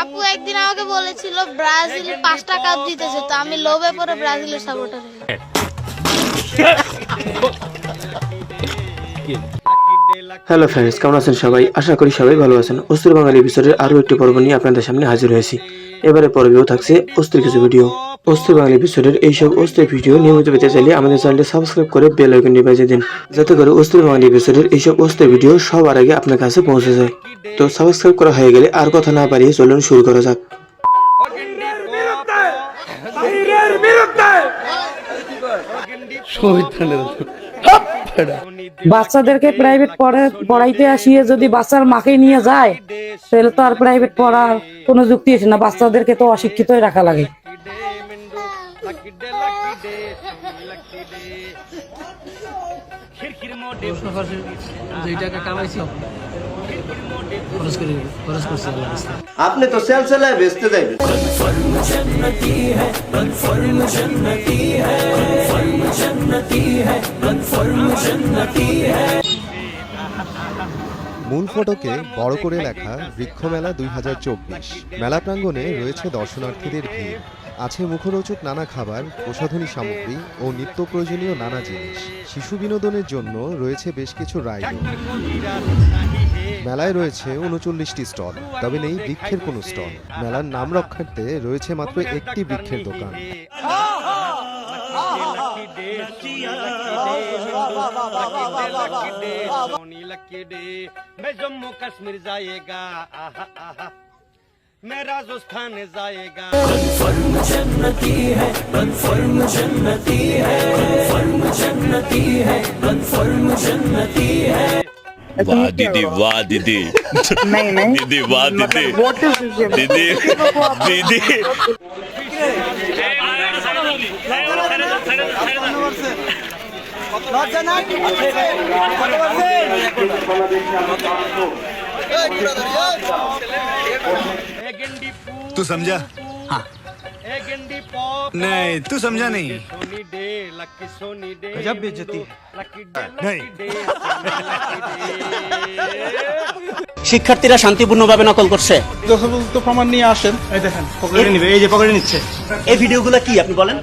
আপু একদিন আমাকে বলেছিল ব্রাজিল 5টা কাপ জিতেছে, তো আমি লোভে পড়ে ব্রাজিলের সাপোর্টার হই। হ্যালো ফ্রেন্ডস, কেমন আছেন সবাই? আশা করি সবাই ভালো আছেন। অস্থির বাঙালি এপিসোডের আরও একটি পর্ব নিয়ে আপনাদের সামনে হাজির হয়েছি। এবারে পর্বেও থাকছে অস্থির কিছু ভিডিও। অস্থির বাঙালি এপিসোডের এইসব অস্থির ভিডিও নিয়মিত পেতে চাইলে আমাদের চ্যানেলটি সাবস্ক্রাইব করে বেল আইকনটি বাজিয়ে দিন, যাতে করে অস্থির বাঙালি এপিসোডের এইসব অস্থির ভিডিও সবার আগে আপনার কাছে পৌঁছে যায়। তো সাবস্ক্রাইব করা হয়ে গেলে আর কথা না বাড়িয়ে চলুন শুরু করা যাক। বাচ্চাদেরকে প্রাইভেট পড়াইতে আসিয়ে যদি বাচ্চার মাকে নিয়ে যায়, তাহলে তো আর প্রাইভেট পড়ার কোনো যুক্তি আছে না। বাচ্চাদেরকে তো অশিক্ষিতই রাখা লাগে। আপনি তো সেল সেলায় বেচতে যাইবেন। মূল ফটকে বড় করে লেখা বৃক্ষমেলা 2024। মেলা প্রাঙ্গণে রয়েছে দর্শনার্থীদের ভিড়। আছে মুখরোচক নানা খাবার, প্রসাধনী সামগ্রী ও নিত্য প্রয়োজনীয় নানা জিনিস। শিশু বিনোদনের জন্য রয়েছে বেশ কিছু রাইড। মেলায় রয়েছে 39টি স্টল, তবে নেই বৃক্ষের কোনো স্টল। মেলার নাম রক্ষার্থে রয়েছে মাত্র একটি বৃক্ষের দোকান। मैं राजस्थान जाएगा वाह दीदी, वाह दीदी, नहीं नहीं दीदी वाह दीदी, दीदी दीदी तू समझा? हाँ। नहीं तू समझा नहीं। गजब बेइज्जती है। नहीं। শিক্ষার্থীরা শান্তিপূর্ণভাবে নকল করছে। তো প্রমাণ নিয়ে আসেন। এই দেখেন পকেটে নিবে, এই যে পকেটে নিচ্ছে। এই ভিডিওগুলো কি আপনি বলেন?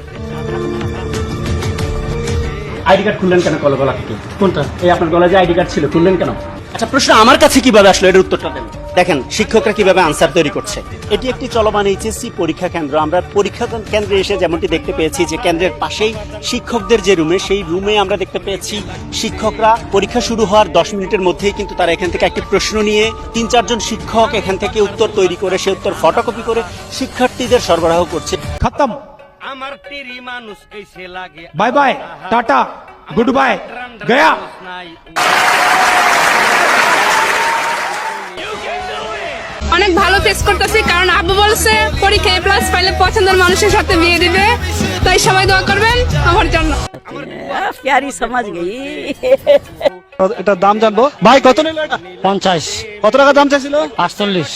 আইডি কার্ড খুললেন কেন গলা থেকে? কোনটা? এই আপনার গলায় যে আইডি কার্ড ছিল, খুললেন কেন? আচ্ছা, প্রশ্ন আমার কাছে কিভাবে আসলো, এর উত্তরটা দেন। দেখেন শিক্ষকরা কিভাবে আনসার তৈরি করছে। এটি একটি চলমান এইচএসসি পরীক্ষা কেন্দ্র। আমরা পরীক্ষা কেন্দ্রে এসে যেমনটি দেখতে পেয়েছি যে কেন্দ্রের পাশেই শিক্ষকদের যে রুমে, সেই রুমে আমরা দেখতে পেয়েছি শিক্ষকরা পরীক্ষা শুরু হওয়ার 10 মিনিটের মধ্যেই কিন্তু তারা এখান থেকে একটি প্রশ্ন নিয়ে 3-4 জন শিক্ষক এখান থেকে উত্তর তৈরি করে, সে উত্তর ফটোকপি করে শিক্ষার্থীদের সরবরাহ করছে। खत्म। আমার টিরি মানুষ कैसे লাগে। Bye bye, tata, goodbye, गया। অনেক ভালো ফেস করতেছি, কারণ আব্বু বলছে পরীক্ষায় প্লাস পাইলে পছন্দের মানুষের সাথে বিয়ে দিবে। তাই সবাই দোয়া করবেন আমার জন্য। প্যারি সমাজ গই। এটা দাম জানবো ভাই, কত নিল এটা? 50। কত টাকা দাম চাইছিল? 48।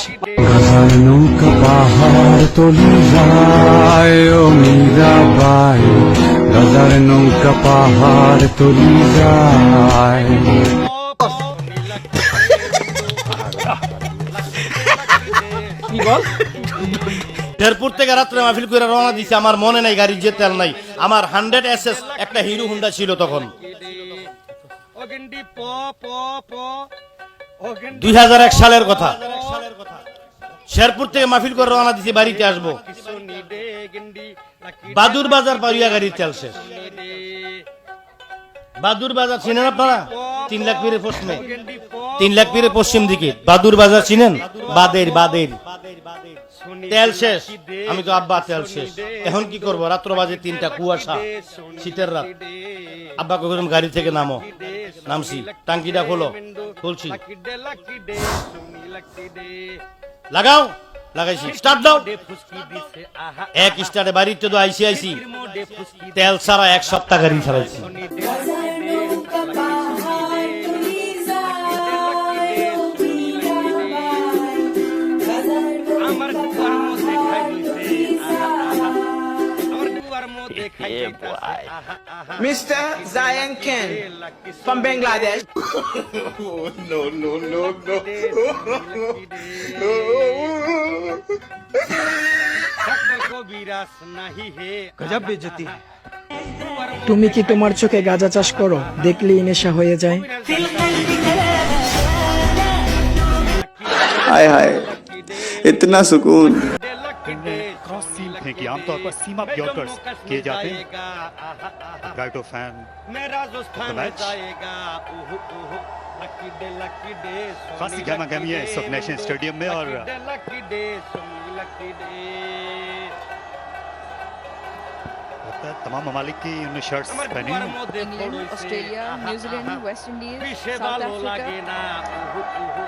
নৌকা পাহাড় তলি যায় ও মীরাবাই, গাজার নৌকা পাহাড় তলি যায়। কি বল? শেরপুর থেকে রাত্রে মাহফিল করে রওনা দিছে। আমার মনে নাই গাড়ির যে তেল নাই। আমার 100 SS একটা হিরো হুন্ডা ছিল তখন। 2001 সালের কথা। শেরপুর থেকে মাহফিল করে রওনা দিছি, বাড়িতে আসবো। বাদুর বাজার পারিয়া গাড়ির তেল শেষ। বাদুর বাজার চিনেন আপনারা? 3 লাখ পীরের পশ্চিমে, 3 লাখ পীরের পশ্চিম দিকে বাদুর বাজার চিনেন? বাদের তেল শেষ। আমি তো আব্বা তেল শেষ, এখন কি করবো? রাত্র বাজে 3টা, কুয়াশা, শীতের রাত। আব্বা কখন গাড়ি থেকে নামো, নামছি। টাঙ্কিটা খুলছি, লাগাও, লাগাইছি। স্টার্ট দাও। এক স্টার্টে বাড়িতে তো আইসি তেল ছাড়া 1 সপ্তাহ গাড়ি চালাইছি। Mr. Zayan Ken from Bangladesh. No. কবিরাজ নাহি হে গজব বেজতি তুমি কি তোমার চোখে গাঁজা চাষ করো, দেখলেই নেশা হয়ে যায়? हाय हाय इतना सुकून। क्रॉस सीम फेंकी आमतौर पर सीमा ब्लॉकर्स किए जाते हैं। राइट ऑफ फैन मैं राजस्थान जाएगा लकी डे खासी गहमा गहमी है इस वक्त नेशनल स्टेडियम में और लकी डे लकी डे लगता है तमाम ममालिक की उन्होंने शर्ट्स पहनी हैं। England, Australia, New Zealand, West Indies, पीछे साउथ बालों अफ्रीका लागे ना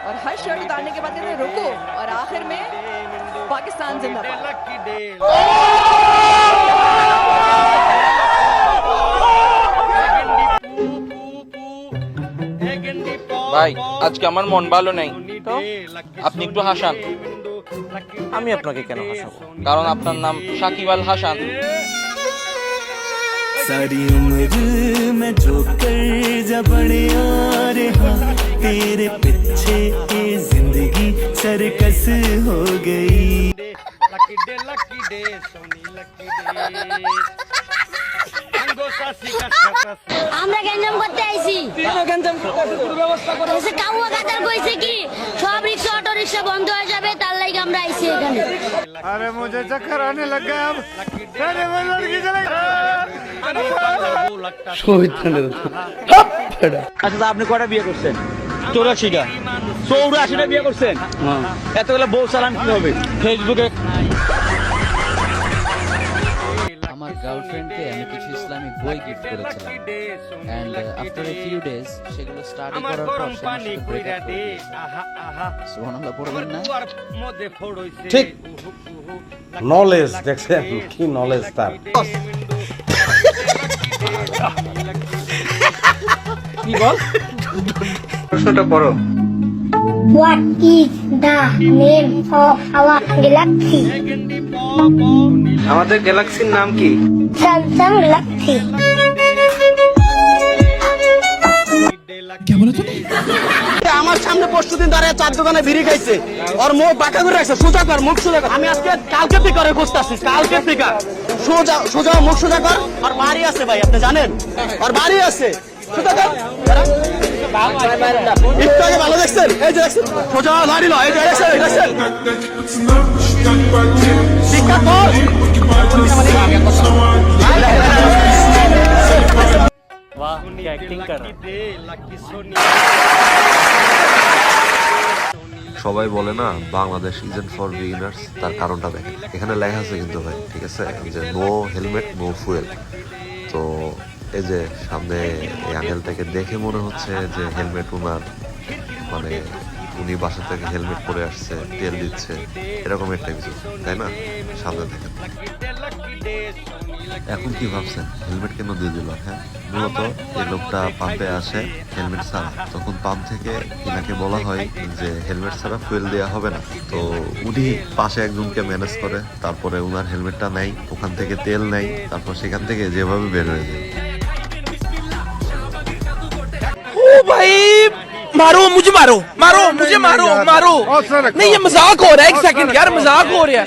और हर शर्ट उतारने के बाद कहते हैं रुको और आखिर में पाकिस्तान जिंदाबाद। लकी डे ভাই আজকে আমার মন ভালো নেই, তো আপনি একটু হাসান। আমি আপনাকে কেন হাসাবো? কারণ আপনার নাম সাকিব আল হাসান। सारी उम्र में जो कर जबड़े आ रहा तेरे पीछे ये जिंदगी सरकस हो गई। लकी डे सोनी लकी डे अंगो सासी का सकस আমরা গঞ্জাম করতে আইছি। এসে কাউয়া কাটার কইছে কি সব রিক্সা অটো রিক্সা বন্ধ হয়ে যাবে, তার লাগি আমরা আইছি এখানে। अरे मुझे चक्कर आने लग गया अब। अरे वो लड़की चले আচ্ছা আপনি কয়টা বিয়ে করছেন? 84টা। 84টা বিয়ে করছেন? এতগুলো বউ চালান কি হবে? ফেসবুকে আমার গার্লফ্রেন্ডকে আমি কিছু ইসলামিক বই গিফট করেছিলাম, and after a few days সেগুলো স্টাডি আমার করার পর গরম সে আমার পানি সাথে কইরা ব্রেকআপ দে করে আহা আহা সুবহানাল্লাহ পড়বেন না? দুয়ার মধ্যে ফড়ইছে ঠিক। নলেজ দেখছেন কি নলেজ তার। কি বল? প্রশ্নটা পড়ো। What is the name of our galaxy? আমাদের গ্যালাক্সির নাম কি? Samsung Galaxy. আমার সামনে প্রস্তুতিন দাঁড়িয়ে 4 দোকানে বিড়ি খাইছে, ওর মুখ বাঁকা করে রাখছে, সোজা কর মুখ সোজা কর। আমি আজকে কালকে থেকে করে খুঁজতেছি, কালকে থেকে সোজা সোজা মুখ সোজা কর। আর বাড়ি আছে ভাই, আপনি জানেন আর বাড়ি আছে, সোজা কর। একটু আগে ভালো দেখছেন, এই যে দেখছেন সোজা দাঁড়ি লয়, এই যে দেখছেন দেখছেন শিক্ষা কর। वाह क्या एक्टिंग कर रहा है। लकी सोनी সবাই বলে না বাংলাদেশ ইজেন্ট ফর বিগিনার্স, তার কারণটা দেখেন এখানে লেখা আছে কিন্তু ভাই, ঠিক আছে, যে নো হেলমেট নো ফুয়েল। তো এই যে সামনে এই আঙ্কেলটাকে দেখে মনে হচ্ছে যে হেলমেট উনার, মানে উনি বাসা থেকে হেলমেট পরে আসছে, তেল দিচ্ছে, এরকম একটা কিছু, তাই না? সামনে দেখেন। এখন কি ভাবছেন হেলমেট কেন দিয়ে দিল? হ্যাঁ, মূলত এই লোকটা পাম্পে আসে হেলমেট ছাড়া, তখন পাম্প থেকে ইনাকে বলা হয় যে হেলমেট ছাড়া ফুয়েল দেওয়া হবে না। তো উনি পাশে একজনকে ম্যানেজ করে, তারপরে উনার হেলমেটটা নেয়, ওখান থেকে তেল নেয়, তারপর সেখান থেকে যেভাবে বের হয়ে যায়। ओ भाई मारो मुझे, मारो मारो मुझे, मारो मारो। नहीं ये मजाक हो रहा है, एक सेकंड यार, मजाक हो रहा है।